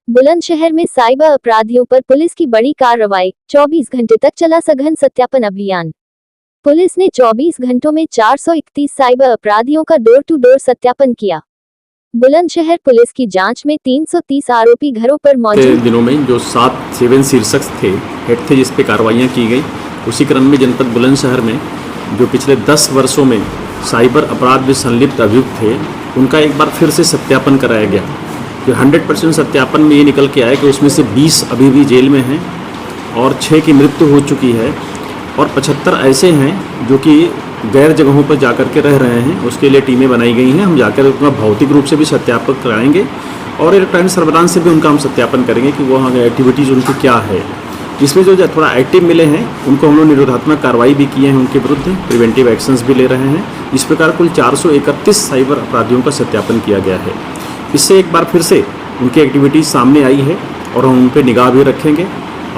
बुलंदशहर में साइबर अपराधियों पर पुलिस की बड़ी कार्रवाई। 24 घंटे तक चला सघन सत्यापन अभियान। पुलिस ने 24 घंटों में 431 साइबर अपराधियों का डोर टू डोर सत्यापन किया। बुलंदशहर पुलिस की जांच में 330 आरोपी घरों पर मौजूद दिनों में जो 7 शीर्षक थे, हेड थे, जिस पे कार्रवाइयाँ की गई, उसी क्रम में जनपद बुलंदशहर में जो पिछले 10 वर्षों में साइबर अपराध में संलिप्त अभियुक्त थे, उनका एक बार फिर से सत्यापन कराया गया। जो 100% सत्यापन में ये निकल के आया कि उसमें से 20 अभी भी जेल में हैं और 6 की मृत्यु हो चुकी है और 75 ऐसे हैं जो कि गैर जगहों पर जाकर के रह रहे हैं। उसके लिए टीमें बनाई गई हैं। हम जाकर उनका भौतिक रूप से भी सत्यापन कराएंगे और इलेक्ट्रॉनिक सर्विलांस से भी उनका हम सत्यापन करेंगे कि वो एक्टिविटीज़ उनकी क्या है। इसमें जो थोड़ा एक्टिव मिले हैं उनको हम लोग निरोधात्मक कार्रवाई भी किए हैं, उनके विरुद्ध प्रिवेंटिव एक्शंस भी ले रहे हैं। इस प्रकार कुल 431 साइबर अपराधियों का सत्यापन किया गया है। इससे एक बार फिर से उनकी एक्टिविटीज़ सामने आई है और हम उन पर निगाह भी रखेंगे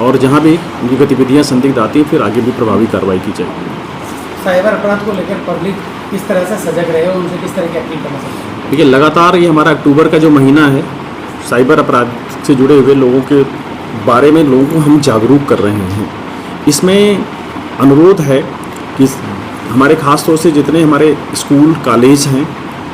और जहाँ भी उनकी गतिविधियाँ संदिग्ध आती हैं फिर आगे भी प्रभावी कार्रवाई की जाएगी। साइबर अपराध को लेकर पब्लिक किस तरह से सजग रहे और उनसे किस तरह की अपील करना सकते हैं? देखिए, लगातार ये हमारा अक्टूबर का जो महीना है, साइबर अपराध से जुड़े हुए लोगों के बारे में लोगों को हम जागरूक कर रहे हैं। इसमें अनुरोध है कि हमारे ख़ास तौर से जितने हमारे स्कूल कॉलेज हैं,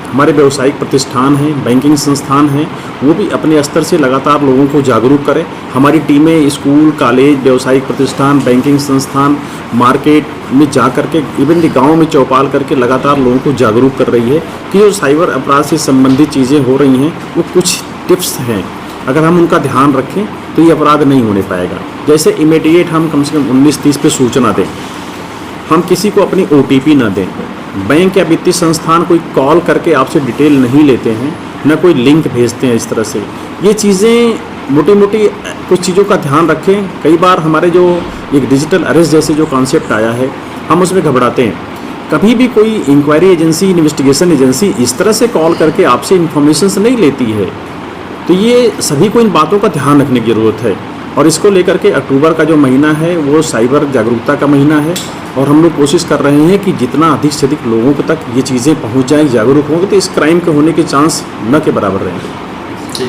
हमारे व्यावसायिक प्रतिष्ठान हैं, बैंकिंग संस्थान हैं, वो भी अपने स्तर से लगातार लोगों को जागरूक करें। हमारी टीमें स्कूल कॉलेज व्यावसायिक प्रतिष्ठान बैंकिंग संस्थान मार्केट में जा करके इवन गाँव में चौपाल करके लगातार लोगों को जागरूक कर रही है कि जो साइबर अपराध से संबंधित चीज़ें हो रही हैं वो कुछ टिप्स हैं, अगर हम उनका ध्यान रखें तो ये अपराध नहीं होने पाएगा। जैसे इमीडिएट हम कम से कम 19:30 पे सूचना दें, हम किसी को अपनी OTP ना दें, बैंक या वित्तीय संस्थान कोई कॉल करके आपसे डिटेल नहीं लेते हैं, न कोई लिंक भेजते हैं। इस तरह से ये चीज़ें मोटी मोटी कुछ चीज़ों का ध्यान रखें। कई बार हमारे जो एक डिजिटल अरेस्ट जैसे जो कॉन्सेप्ट आया है, हम उसमें घबराते हैं। कभी भी कोई इंक्वायरी एजेंसी इन्वेस्टिगेशन एजेंसी इस तरह से कॉल करके आपसे इन्फॉर्मेशन नहीं लेती है। तो ये सभी को इन बातों का ध्यान रखने की ज़रूरत है और इसको लेकर के अक्टूबर का जो महीना है वो साइबर जागरूकता का महीना है और हम लोग कोशिश कर रहे हैं कि जितना अधिक से अधिक लोगों तक ये चीज़ें पहुंच जाएं, जागरूक होंगे तो इस क्राइम के होने के चांस न के बराबर रहेंगे।